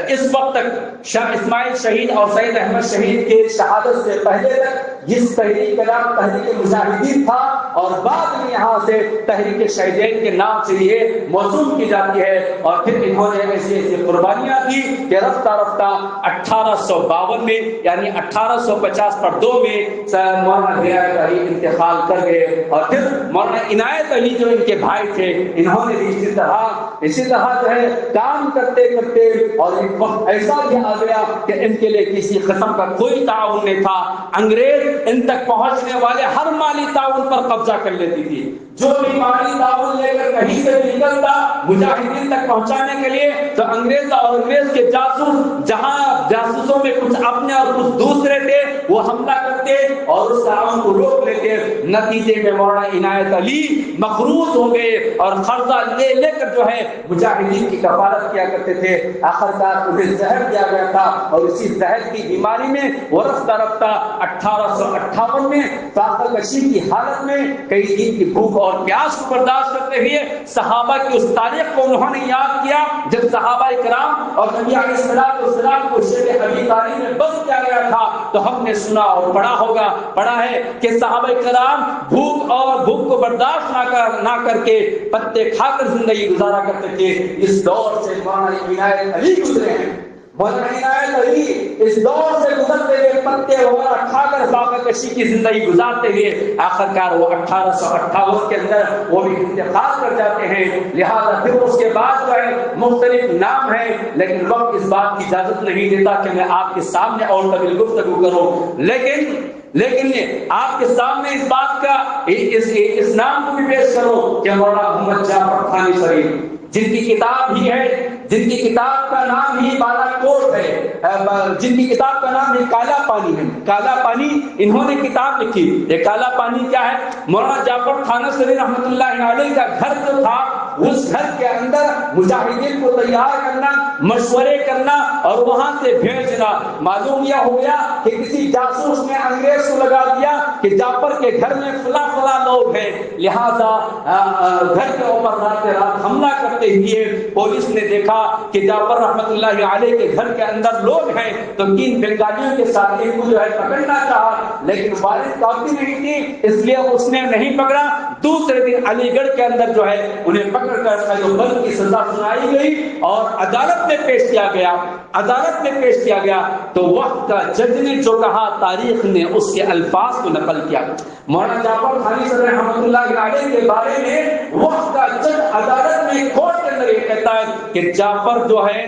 اس وقت تک شاہ اسماعیل شہید اور سید احمد شہید کے شہادت سے پہلے تک جس تحریک کا نام تحریک مجاہدین تھا، اور بعد میں یہاں سے تحریک شہیدین کے نام سے یہ موسوم کی جاتی ہے، اور پھر انہوں نے ایسی ایسی قربانیاں دی کہ رفتہ رفتہ 1852 میں یعنی 1850 پر 2 میں مولانا ولایت علی انتقال کر گئے، اور پھر مولانا عنایت علی جو ان کے بھائی تھے انہوں نے اسی طرح جو ہے کام کرتے کرتے، اور ایک وقت ایسا بھی آ گیا کہ ان کے لیے کسی قسم کا کوئی تعاون نہیں تھا، انگریز ان تک پہنچنے والے ہر مالی تعاون پر قبضہ کر لیتی تھی، جو بھی مالی تعاون لے کر کہیں سے نکلتا مجاہدین تک پہنچانے کے لیے تو انگریز کے جاسوس، جہاں جاسوسوں میں کچھ اپنے اور کچھ دوسرے تھے، وہ حملہ کرتے اور اس تعاون کو روک لیتے۔ نتیجے میں مولانا عنایت علی مقروض ہو گئے اور قرضہ لے کر جو ہے مجاہدین کی کفالت کیا کرتے تھے۔ آخرکار انہیں زہر دیا گیا تھا، اور اسی زہر کی بیماری میں وہ رفتہ رفتہ 1858 میں فاقہ کشی کی حالت میں کئی دن کی بھوک اور پیاس کو برداشت کرتے ہوئے صحابہ کی اس تاریخ کو انہوں نے یاد کیا جب صحابہ کرام اور نبی علیہ السلام کو شیخ ابی طالب میں بس کیا گیا تھا، تو ہم نے سنا اور پڑھا ہے کہ صحابہ کرام بھوک کو برداشت نہ کر کے پتے کھا کر زندگی گزارا کرتے تھے۔ اس دور سے مولانا عنایت علی گزرے ہیں، مولانا عنایت علی اس دور سے گزرتے ہوئے پتے وغیرہ کھا کر فاقہ کشی کی زندگی گزارتے ہوئے آخرکار وہ 1858 کے اندر وہ بھی انتقال کر جاتے ہیں۔ لہذا پھر اس کے بعد جو ہے مختلف نام ہے، لیکن وقت اس بات کی اجازت نہیں دیتا کہ میں آپ کے سامنے اور طویل گفتگو کروں، لیکن آپ کے سامنے اس بات کا اس نام کو بھی پیش کرو کہ مولانا محمد جعفر تھانی شریف، جن کی کتاب ہی ہے، جن کی کتاب کا نام ہی بالا کوٹ ہے، جن کی کتاب کا نام ہی کالا پانی ہے۔ کالا پانی انہوں نے کتاب لکھی۔ یہ کالا پانی کیا ہے؟ مولانا جعفر تھانوی شریف رحمۃ اللہ علیہ کا گھر جو تھا، اس گھر کے اندر مجاہدین کو تیار کرنا، مشورے کرنا اور وہاں سے بھیجنا۔ معلوم یہ ہو گیا کہ کسی جاسوس نے انگریز کو لگا دیا کہ جعفر کے گھر میں فلاں لوگ ہیں، لہذا گھر کے اوپر رات حملہ کرتے ہوئے پولیس نے دیکھا کہ جعفر رحمت اللہ علیہ کے گھر کے اندر لوگ ہیں، تو 3 بنگالیوں کے ساتھ ان کو جو ہے پکڑنا چاہا، لیکن وارث کافی نہیں تھی، اس لیے اس نے نہیں پکڑا۔ دوسرے دن علی گڑھ کے اندر جو ہے انہیں پکڑ کر قید کی سزا سنائی گئی اور عدالت میں پیش کیا گیا تو وقت کا جج نے جو کہا تاریخ نے اس کے الفاظ کو نقل کیا۔ مولانا جعفر تھانی صاحب رحمۃ اللہ علیہ کے بارے میں وقت کا جج عدالت میں کورٹ کے اندر یہ کہتا ہے کہ جعفر جو ہے،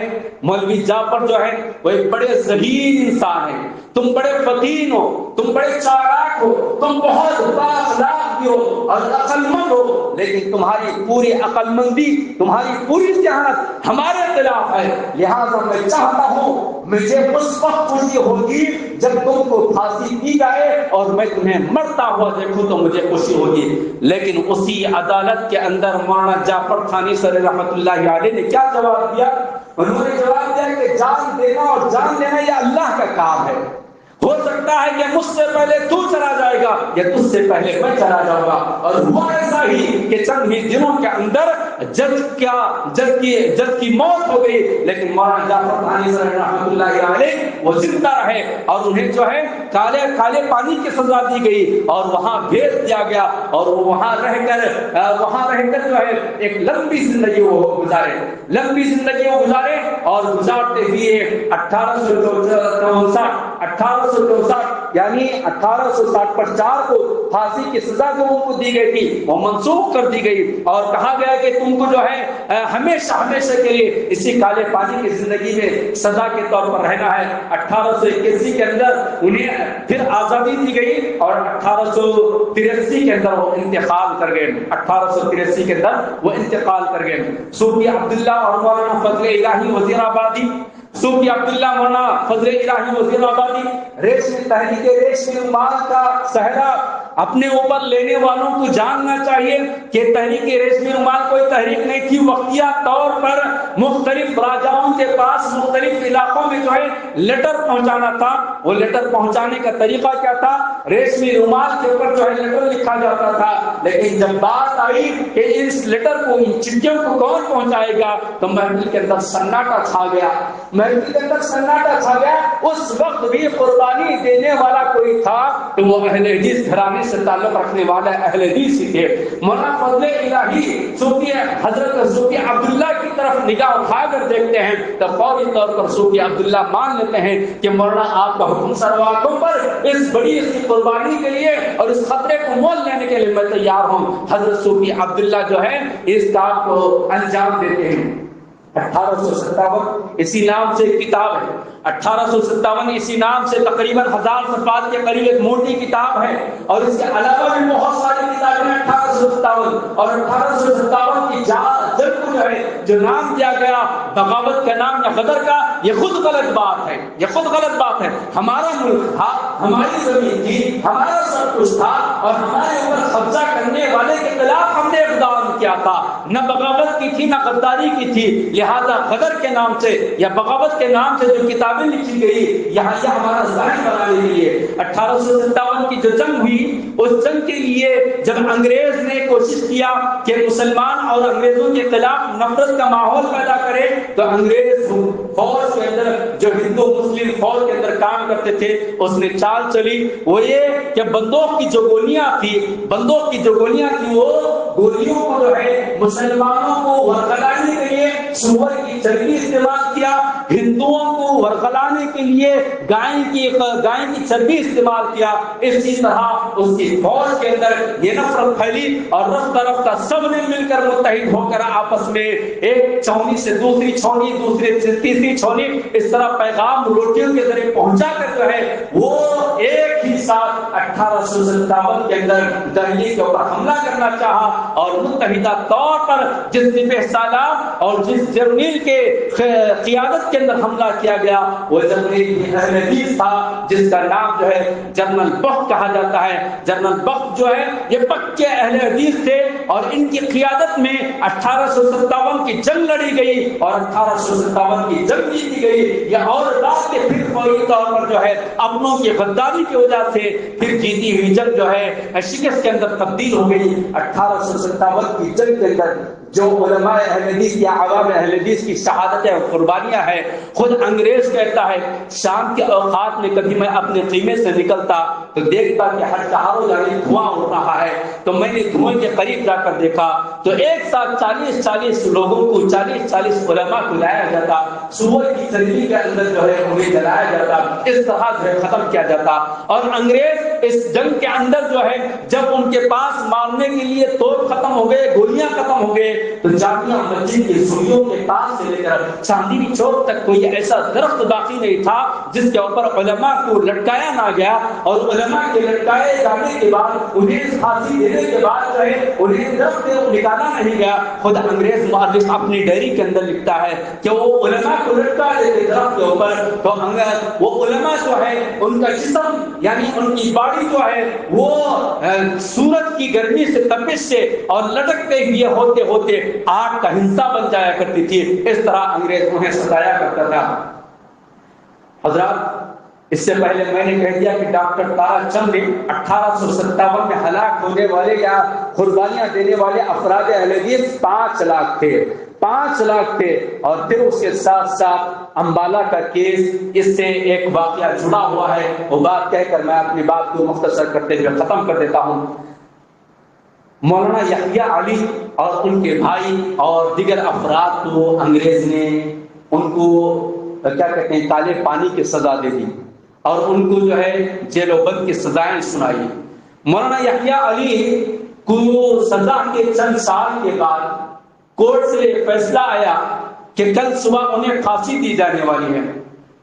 مولوی جعفر جو ہے وہ ایک بڑے ذہین انسان ہے، تم بڑے فطین ہو، تم بڑے چالاک ہو، تم بہت بااخلاق بھی ہو اور عقل مند ہو، لیکن تمہاری پوری عقل مندی، تمہاری پوری ذہانت ہمارے خلاف ہے، لہٰذا میں چاہتا ہوں مجھے اس وقت خوشی ہوگی جب تم کو پھانسی دی جائے اور میں تمہیں مرتا ہوا دیکھوں تو مجھے خوشی ہوگی۔ لیکن اسی عدالت کے اندر مولانا جعفر ثانی سر رحمۃ اللہ علیہ نے کیا جواب دیا؟ انہوں نے جواب دیا کہ جان دینا اور جان لینا یہ اللہ کا کام ہے، ہو سکتا ہے کہ مجھ سے پہلے تو چلا جائے گا یا تجھ سے پہلے میں چلا جاؤں گا۔ اور ہوا ایسا ہی کہ چند ہی دنوں کے اندر جج کی موت ہو گئی، لیکن مولانا جعفر ثانی رحمۃ اللہ علیہ وہ زندہ رہے اور انہیں جو ہے کالے پانی کی سزا دی گئی اور وہاں بھیج دیا گیا، اور وہ وہاں رہ کر جو ہے ایک لمبی زندگی وہ گزارے اور گزارتے ہوئے 1864 یعنی 1864 کو پھانسی کی سزا جو ان کو دی گئی تھی وہ منسوخ کر دی گئی اور کہا گیا کہ تم کو جو ہے ہمیشہ کے لیے اسی کالے پانی کی زندگی میں سزا کے طور پر رہنا ہے۔ 1881 کے اندر انہیں پھر آزادی دی گئی اور 1883 کے اندر وہ انتقال کر گئے۔ 1883 کے اندر وہ انتقال کر گئے۔ صوفی عبداللہ اور مولانا فضل الہی وزیر آبادی، صوفی عبداللہ مولانا فضل الہی وزیر آبادی تحریک ریشمی رومال کا صحرا اپنے اوپر لینے والوں کو جاننا چاہیے کہ تحریک ریشمی رومال کوئی تحریک نہیں تھی، وقتیہ طور پر مختلف راجاؤں کے پاس مختلف علاقوں میں جو ہے لیٹر پہنچانا تھا۔ وہ لیٹر پہنچانے کا طریقہ کیا تھا؟ ریشمی رومال کے اوپر جو ہے لیٹر لکھا جاتا تھا، لیکن جب بات آئی کہ اس لیٹر کو، ان چٹھیوں کو کون پہنچائے گا تو محفل کے اندر سناٹا چھا گیا۔ اس وقت بھی قربانی دینے والا کوئی تھا تو وہ اہل حدیث گھرانے سے تعلق رکھنے والا اہل حدیث ہی تھے۔ مولانا فضل الہی حضرت صوفی عبداللہ کی طرف نگاہ اٹھا کر دیکھتے ہیں تو فوری طور پر صوفی عبداللہ مان لیتے ہیں کہ مولانا آپ کا حکم سرواقوں پر، اس بڑی قربانی کے لیے اور اس خطرے کو مول لینے کے لیے میں تیار ہوں۔ حضرت صوفی عبداللہ جو ہے اس کام کو انجام دیتے ہیں۔ 1857 اسی نام سے ایک کتاب ہے، 1857 اسی نام سے تقریباً 1000 صفحات کے قریب ایک موٹی کتاب ہے، اور اس کے علاوہ بھی بہت ساری کتابیں 1857 اور 1857 کی جنگ کو جو نام دیا گیا بغاوت کا نام یا غدر کا، یہ خود غلط بات ہے۔ ہمارا ملک تھا، ہماری زمین تھی، ہمارا سب کچھ تھا اور ہمارے اوپر قبضہ کرنے والے کے خلاف ہم نے اقدام کیا تھا، نہ بغاوت کی تھی نہ غداری کی تھی، لہذا غدر کے نام سے یا بغاوت کے نام سے جو کتابیں لکھی گئی یہاں یہ ہمارا ظاہر بنانے کے لیے 1857 کی جو جنگ ہوئی، اس جنگ کے لیے جب انگریز نے کوشش کیا کہ مسلمان اور انگریزوں کے خلاف نفرت کا ماحول پیدا کرے تو انگریز فوج کے اندر جو ہندو مسلم فوج کے اندر کام کرتے تھے اس نے چال چلی، وہ یہ کہ بندوق کی جو گولیاں تھی وہ گولیوں کو جو ہے مسلمانوں کو ورغلانے کے لیے سور کی چربی استعمال کیا، ہندوؤں کو ورغلانے کے لیے گائے کی چربی استعمال کیا۔ اسی طرح اس کی فوج کے اندر یہ نفرت پھیلی اور رفتہ رفتہ سب نے مل کر متحد ہو کر آپس میں ایک چھاؤنی سے دوسری چھاؤنی، دوسری سے تیسری چھاؤنی، اس طرح پیغام روٹیوں کے ذریعے پہنچا کر جو ہے وہ ایک ہی ساتھ 1857 کے اندر دہلی کے اوپر حملہ کرنا چاہا اور متحدہ طور پر جس سپہ سالار اور جس جرنیل کے قیادت کے اندر حملہ کیا گیا وہ جرنیل اہل حدیث تھا جس کا نام جو ہے جنرل بخت کہا جاتا ہے۔ جنرل بخت جو ہے یہ پکے اہل حدیث تھے اور ان کی قیادت میں 1857 کی جنگ لڑی گئی اور 1857 کی جنگ جیتی گئی۔ یہ اور رات کے پھر فوری طور پر جو ہے اپنوں کی غداری کی وجہ سے پھر جیتی ہوئی جنگ جو ہے شکست کے اندر تبدیل ہو گئی۔ 1857 کی جنگ کے اندر جو علماء اہل حدیث یا عوام اہل حدیث کی شہادتیں اور قربانیاں ہیں، خود انگریز کہتا ہے شام کے اوقات میں کبھی میں اپنے خیمے سے نکلتا تو دیکھتا کہ ہر چہاروں جانب دھواں اٹھ رہا ہے، تو میں نے دھوئیں کے قریب جا کر دیکھا تو ایک ساتھ 40 لوگوں کو 40 علماء کو لایا جاتا، صبح کی چربی کے اندر جو ہے انہیں جلایا جاتا، اس طرح جو ہے ختم کیا جاتا۔ اور انگریز اس جنگ کے اندر جو ہے جب ان کے پاس مارنے کے لیے توپ ختم ہو گئے، گولیاں ختم ہو گئے، تو جامعہ مسجد کی سوریوں کے پاس سے لے کر چاندنی چوک تک کوئی ایسا درخت باقی نہیں تھا جس کے اوپر علماء کو لٹکایا نہ گیا، اور علماء کے لٹکائے جانے کے بعد انہیں پھانسی دینے کے بعد جو ہے انہیں درخت سے نکالا نہیں گیا۔ خود انگریز مؤرخ اپنی ڈائری کے اندر لکھتا ہے کہ وہ علماء کو لٹکا دیتے درخت کے اوپر، تو وہ علماء جو ہے ان کا جسم یعنی ان کی باڈی جو ہے وہ سورج کی گرمی سے، تپش سے اور لٹکتے ہوئے ہوتے ہوتے آگ کا ہنسا بن جایا کرتی تھی۔ اس طرح انگریز انہیں ستایا کرتا تھا۔ حضرات، اس سے پہلے میں نے کہہ دیا کہ ڈاکٹر تارا چند نے 1857 میں ہلاک ہونے والے یا قربانیاں دینے والے افراد اہل حدیث 5 لاکھ تھے، 5 لاکھ تھے۔ اور پھر اس کے ساتھ ساتھ امبالہ کا کیس، اس سے ایک واقعہ جڑا ہوا ہے، وہ بات کہہ کر میں اپنی بات کو مختصر کرتے ہوئے ختم کر دیتا ہوں۔ مولانا یحییٰ علی اور ان کے بھائی اور دیگر افراد کو انگریز نے ان کو کیا کہتے ہیں کالے پانی کی سزا دے دی اور ان کو جو ہے جیل و بند کی سزائیں سنائی۔ مولانا یحییٰ علی کو سزا کے چند سال کے بعد کورٹ سے فیصلہ آیا کہ کل صبح انہیں پھانسی دی جانے والی ہے،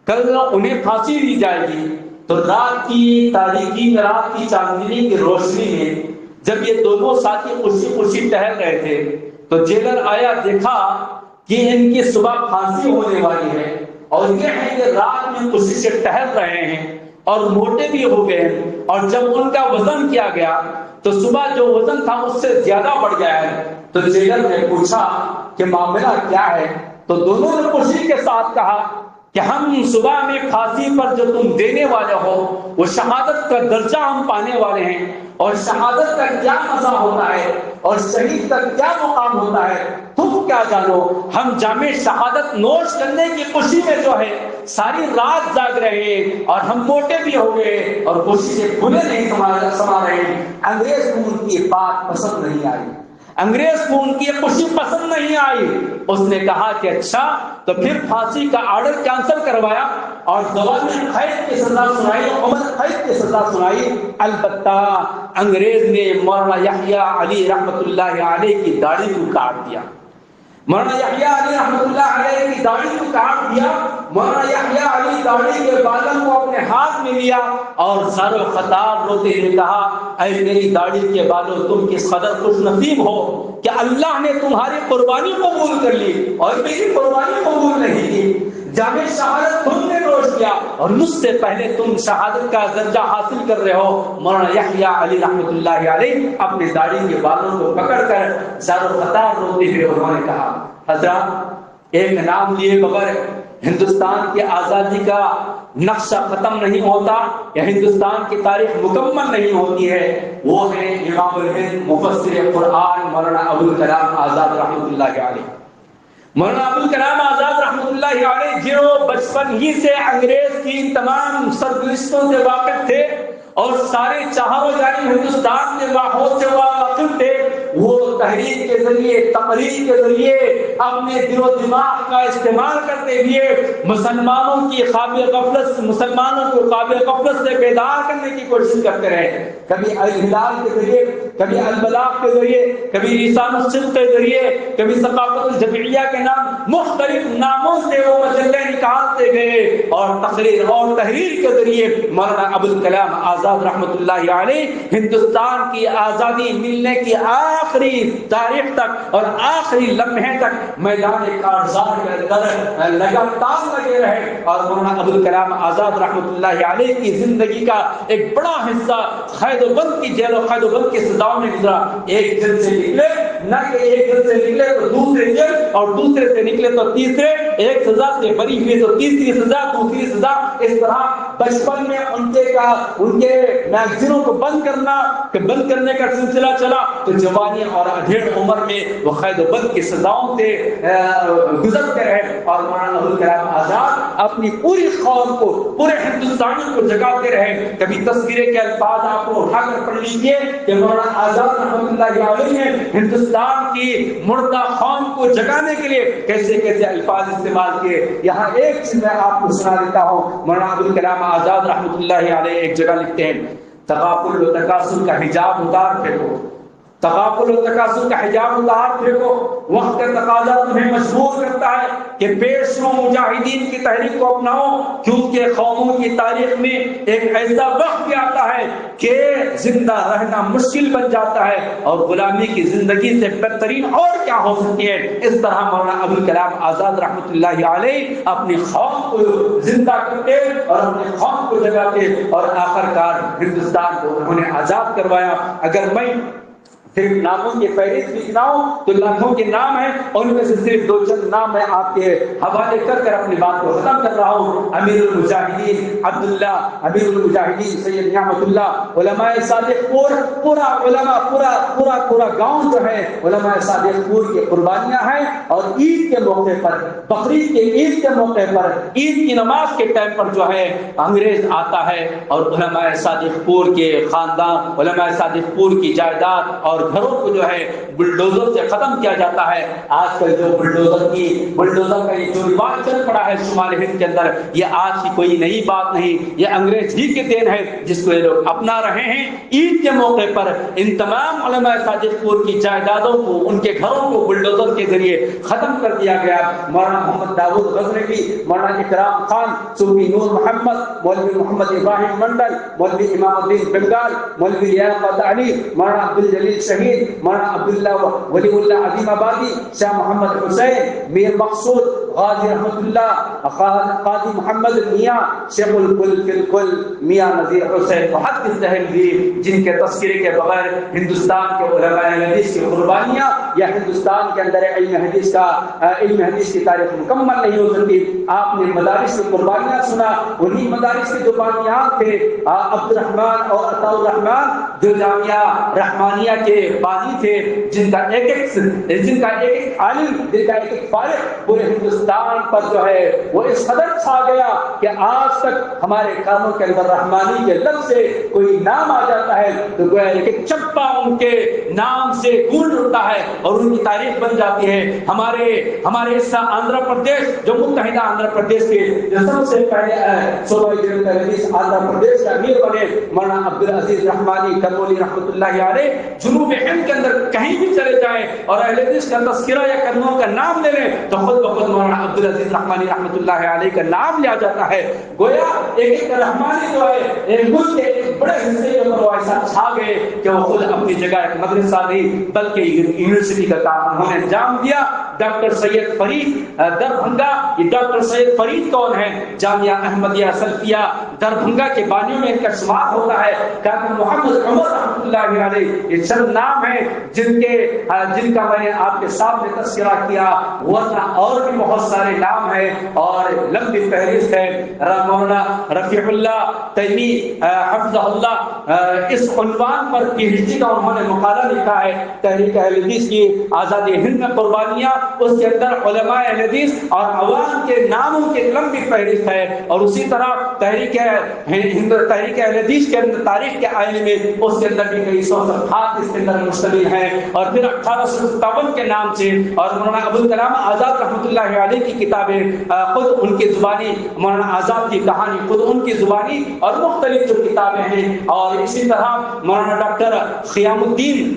کل انہیں پھانسی دی جائے گی۔ تو رات کی تاریکی، رات کی چاندنی کی روشنی میں جب یہ دونوں ساتھی خوشی خوشی ٹہل رہے تھے تو جیلر آیا، دیکھا کہ ان کی صبح پھانسی ہونے والی ہے، اور یہ ہے کہ رات میں خوشی سے ٹہل رہے ہیں اور موٹے بھی ہو گئے، اور جب ان کا وزن کیا گیا تو صبح جو وزن تھا اس سے زیادہ بڑھ گیا ہے۔ تو جیلر نے پوچھا کہ معاملہ کیا ہے؟ تو دونوں نے خوشی کے ساتھ کہا کہ ہم صبح میں پھانسی پر جو تم دینے والے ہو وہ شہادت کا درجہ ہم پانے والے ہیں، اور شہادت کا کیا مزہ ہوتا ہے اور شہید کا کیا مقام ہوتا ہے تم کیا جانو۔ ہم جامع شہادت نوش کرنے کی خوشی میں جو ہے ساری رات جاگ رہے ہیں، اور ہم موٹے بھی ہو گئے اور خوشی سے کھلے نہیں سما رہے ہیں۔ انگریز کو ان کی بات پسند نہیں آئی، انگریز کو ان کی خوشی پسند نہیں آئی۔ اس نے کہا کہ اچھا، تو پھر پھانسی کا آرڈر کینسل کروایا اور زوال قید کی سزا سنائی، عمر قید کی سزا سنائی۔ البتہ انگریز نے مولانا یحییٰ علی رحمۃ اللہ علیہ کی داڑھی کو کاٹ دیا، مولانا یحییٰ علی رحمۃ اللہ علیہ کی داڑھی کو کاٹ دیا۔ مولانا یحییٰ علی داڑھی کے بالوں کو اپنے ہاتھ میں لیا اور زار و خطاب روتے ہوئے کہا، اے میری داڑھی کے بالوں، تم کس قدر خوش نصیب ہو کہ اللہ نے تمہاری قربانی قبول کر لی اور میری قربانی قبول نہیں کی۔ جامع شہادت تم نے نوش کیا اور مجھ سے پہلے تم شہادت کا درجہ حاصل کر رہے ہو۔ مولانا یحییٰ علی رحمۃ اللہ علیہ اپنی داڑھی کے بالوں کو پکڑ کر زار و خطاب روتے ہوئے انہوں نے کہا، حضرات، ایک نام لیے بغیر ہندوستان کی آزادی کا نقشہ ختم نہیں ہوتا یا ہندوستان کی تاریخ مکمل نہیں ہوتی ہے، وہ ہے امام الہند مفسر قرآن مولانا ابوالکلام آزاد رحمۃ اللہ علیہ۔ مولانا ابوالکلام آزاد رحمۃ اللہ علیہ جو بچپن ہی سے انگریز کی تمام سرگزشتوں سے واقف تھے اور سارے چہاروں جانب ہندوستان کے ماحول سے واقف تھے، وہ تحریک کے ذریعے، تقریر کے ذریعے اپنے دل و دماغ کا استعمال کرتے ہوئے مسلمانوں کی مسلمانوں کو قابل غفلت سے بیدار کرنے کی کوشش کرتے رہے۔ کبھی الہلال کے ذریعے، کبھی البلاغ کے ذریعے، کبھی لسان الصدق کے ذریعے، کبھی ثقافت الجمعیہ کے نام، مختلف ناموں سے وہ مجلے نکالتے گئے اور تقریر اور تحریر کے ذریعے مولانا ابوالکلام آزاد رحمۃ اللہ علیہ ہندوستان کی آزادی ملنے کی آخری تاریخ تک اور آخری لمحے تک میدان کارزار کے اندر لگاتار لگے رہے، اور مولانا ابوالکلام آزاد رحمۃ اللہ علیہ کی زندگی کا ایک بڑا حصہ قید و بند کی جیل و قید و بند کی سزاؤں میں گزرا۔ ایک جیل سے نکلے، نہ کہ ایک جیل سے نکلے تو دوسرے جیل، اور دوسرے سے نکلے تو تیسرے، ایک سزا سے بری ہوئے تو تیسری سزا، دوسری سزا، اس طرح بچپن میں ان کے میگزینوں کو بند کرنے کا سلسلہ چلا، تو جوانی اور ادھیڑ عمر میں وہ قید و بند کی سزاؤں سے گزرتے رہے، اور مولانا ابوالکلام آزاد اپنی پوری قوم کو، پورے ہندوستانی کو جگاتے رہے۔ کبھی تصویریں کے الفاظ آپ کو اٹھا کر پڑھ لیجیے کہ مولانا آزاد رحمۃ اللہ علیہ نے ہندوستان کی مردہ قوم کو جگانے کے لیے کیسے کیسے الفاظ استعمال کیے. یہاں ایک چیز میں آپ کو سنا دیتا ہوں. مولانا ابوالکلام آزاد رحمۃ اللہ علیہ ایک جگہ لکھتے ہیں تغافل و تکاسل کا حجاب اتار پھینکو. تغافل و تکاسل کا حجاب اتار پھینکو. وقت کا تقاضا تمہیں مجبور کرتا ہے کہ پیش رو مجاہدین کی تحریک کو اپناؤ, کیونکہ قوموں کی تاریخ میں ایک ایسا وقت بھی آتا ہے کہ زندہ رہنا مشکل بن جاتا ہے اور غلامی کی زندگی سے بہترین اور کیا ہو سکتی ہے. اس طرح مولانا ابوالکلام آزاد رحمۃ اللہ علیہ اپنی قوم کو زندہ کرتے اور اپنی قوم کو جگاتے اور آخرکار ہندوستان کو انہوں نے آزاد کروایا. اگر میں صرف ناموں کی فہرست بھی گناؤں تو لاکھوں کے نام ہیں, اور ان میں سے صرف دو چند نام میں آپ کے حوالے کر کر اپنی بات کو ختم کر رہا ہوں. امیر المجاہدین عبداللہ, امیر المجاہدین سید نعمت اللہ, علماء صادق پور, پورا علماء پورا گاؤں جو ہے علماء صادق پور کی قربانیاں ہیں. اور عید کے موقع پر, بقرعید کے عید کے موقع پر, عید کی نماز کے ٹائم پر جو ہے انگریز آتا ہے اور علماء صادق پور کے خاندان, علماء صادق پور کی جائیداد اور گھروں کو جو ہے بلڈوزر سے ختم کیا جاتا ہے. آج کل جو بلڈوزر کا یہ جو رواج چل پڑا ہے شمال ہند کے اندر, یہ آج کی کوئی نئی بات نہیں, یہ انگریز ہی کے دین ہے جس کو یہ لوگ اپنا رہے ہیں. عید کے موقع پر ان تمام علماء صادق پور کی جائیدادوں کو, ان کے گھروں کو بلڈوزر کے ذریعے ختم کر دیا گیا. مولانا محمد داؤد غزنوی, مولانا اکرام خان, صوفی نور محمد, مولوی محمد ابراہیم منڈل, مولوی امام الدین بنگال, مولوی لیاقت علی, مولانا عبدالجلیل شہید, مولانا عبداللہ ولی اللہ عظیم آبادی, شاہ محمد حسین, میر مقصود غازی رحمۃ اللہ, قاضی محمد میاں, شیخ الکل فی الکل میاں نذیر حسین, محدث دہلوی, جن کے تذکرے کے بغیر ہندوستان کے علماء حدیث کی قربانیاں یا ہندوستان کے اندر علم حدیث کی تاریخ مکمل نہیں ہو سکتی. آپ نے مدارس کی قربانیاں سنا, انہی مدارس کے جو بانیان تھے عبد الرحمان اور عطاء الرحمان, جو جامعہ رحمانیہ کے بانی تھے, جن کا ایک عالم, جن کا ایک فارغ پورے ہندوستان پر جو ہے وہ اس قدر چھا گیا کہ آج تک ہمارے کانوں کے اندر رحمانی کے لفظ سے کوئی نام آ جاتا ہے تو گویا ایک چپا ان کے نام سے گونج اٹھتا ہے اور ان کی تاریخ بن جاتی ہے. ہمارے حصہ آندھرا پردیش, جو متحدہ آندھرا پردیش کے جو سب سے پہلے صوبائی آندھرا پردیش کے امیر بنے مولانا عبدالعزیز رحمانی کرمولی رحمۃ اللہ علیہ, جنوب ہند کے اندر کہیں بھی چلے جائیں اور اہل حدیث کا تذکرہ یا کرموں کا نام لے لیں تو خود بخود مولانا عبدالعزیز رحمانی رحمۃ اللہ علیہ کا نام لیا جاتا ہے. گویا ایک رحمانی جو ہے ایک ملک کے ایک بڑے حصے کے اوپر وہ ایسا چھا گئے کہ وہ خود اپنی جگہ ایک مدرسہ نہیں بلکہ یونیورسٹی کا کام انہوں نے انجام دیا. ڈاکٹر سید فرید دربھنگا, یہ ڈاکٹر سید فرید کون ہے؟ جامعہ احمدیہ سلفیہ دربھنگا کے بانیوں میں ان کا شمار ہوتا ہے. ڈاکٹر محمد عمر رحمۃ اللہ علیہ, یہ چند نام ہیں جن کا میں نے آپ کے سامنے تذکرہ کیا, ورنہ اور بھی بہت سارے نام ہیں اور لمبی فہرست ہے. مولانا رفیع اللہ تیمی حفظہ اللہ اس عنوان پر پی ایچ ڈی کا انہوں نے مقالہ لکھا ہے, تحریک اہل حدیث کی آزادی ہند میں قربانیاں. اس کے اندر علماء اہل حدیث اور عوام کے ناموں کی لمبی فہرست ہے. اور اسی طرح تحریک اہل حدیث کے اندر تاریخ کے آئینے میں اس کے اندر بھی کئی سو صفحات اس کے اندر مشتمل ہیں. اور پھر 1857 کے نام سے اور مولانا ابوالکلام آزاد رحمۃ اللہ علیہ کی کتابیں خود ان کی زبانی, مولانا آزاد کی کہانی خود ان کی زبانی اور مختلف جو کتابیں ہیں. اور اسی طرح مولانا ڈاکٹر قیام الدین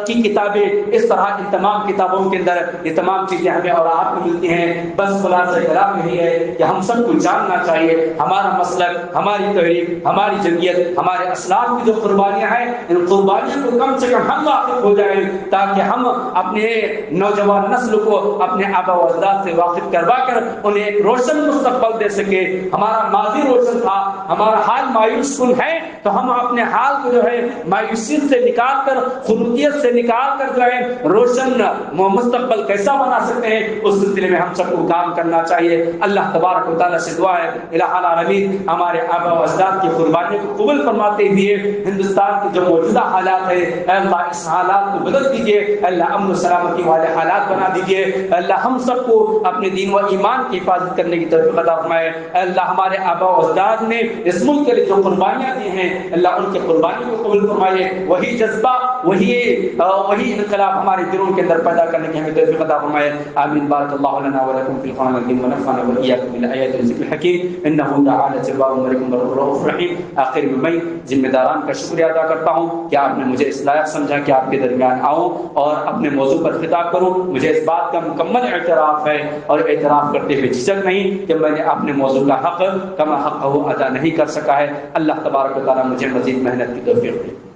کی کتابیں, اس طرح ان تمام کتابوں کے اندر یہ تمام چیزیں ہمیں اور آپ کو ملتی ہیں. بس خلاصہ کلام یہی ہے کہ ہم سب کو جاننا چاہیے ہمارا مسلک, ہماری تحریک, ہماری جمعیت, ہمارے اسلاف کی جو قربانیاں ہیں, ان قربانیوں کو کم سے کم ہم واقف ہو جائیں تاکہ ہم اپنے نوجوان نسل کو اپنے آبا و اجداد سے واقف کروا کر انہیں ایک روشن مستقبل دے سکے. ہمارا ماضی روشن تھا, ہمارا حال مایوس کن ہے, تو ہم اپنے حال کو جو ہے مایوسیت سے نکال کر, خنوتیت سے نکال کر جو ہے روشن مستقبل کیسا بنا سکتے ہیں, اس سلسلے میں ہم سب کو کام کرنا چاہیے. اللہ تبارک و تعالیٰ سے دعا ہے الہ العالمین ہمارے آبا و اجداد کی قربانیوں کو قبول فرماتے ہوئے ہندوستان کے جو موجودہ حالات ہیں اے اللہ اس حالات کو بدل دیجیے, اللہ امن و سلامتی والے حالات بنا دیجیے. اللہ ہم سب کو اپنے دین و ایمان کی حفاظت کرنے کی توفیق عطا فرمائے. اللہ ہمارے آبا و اجداد نے اس ملک کے لیے جو قربانیاں دی ہیں اللہ ان کی قربانیوں کو قبول فرمائے. وہی جذبہ, وہی انقلاب ہمارے دلوں کے اندر پیدا کرنے کی ہمیں توفیق عطا فرمائے. فرمائے. آمین. بارک اللہ لنا ولکم فی القرآن العظیم ونفعنا وإیاکم بالآیات والذکر الحکیم انہ تعالی جواد علیکم رؤوف رحیم. آخر میں ذمہ داران کا شکریہ ادا کرتا ہوں کہ آپ نے مجھے اس لائق سمجھا کہ آپ کے درمیان آؤں اور اپنے موضوع پر خطاب کروں. مجھے اس بات کا مکمل اعتراف ہے اور اعتراف کرتے ہوئے جھجک نہیں کہ میں نے اپنے موضوع کا حق کما حق ادا نہیں کر سکا ہے. اللہ تبارک و تعالیٰ مجھے مزید محنت کی توفیق دے.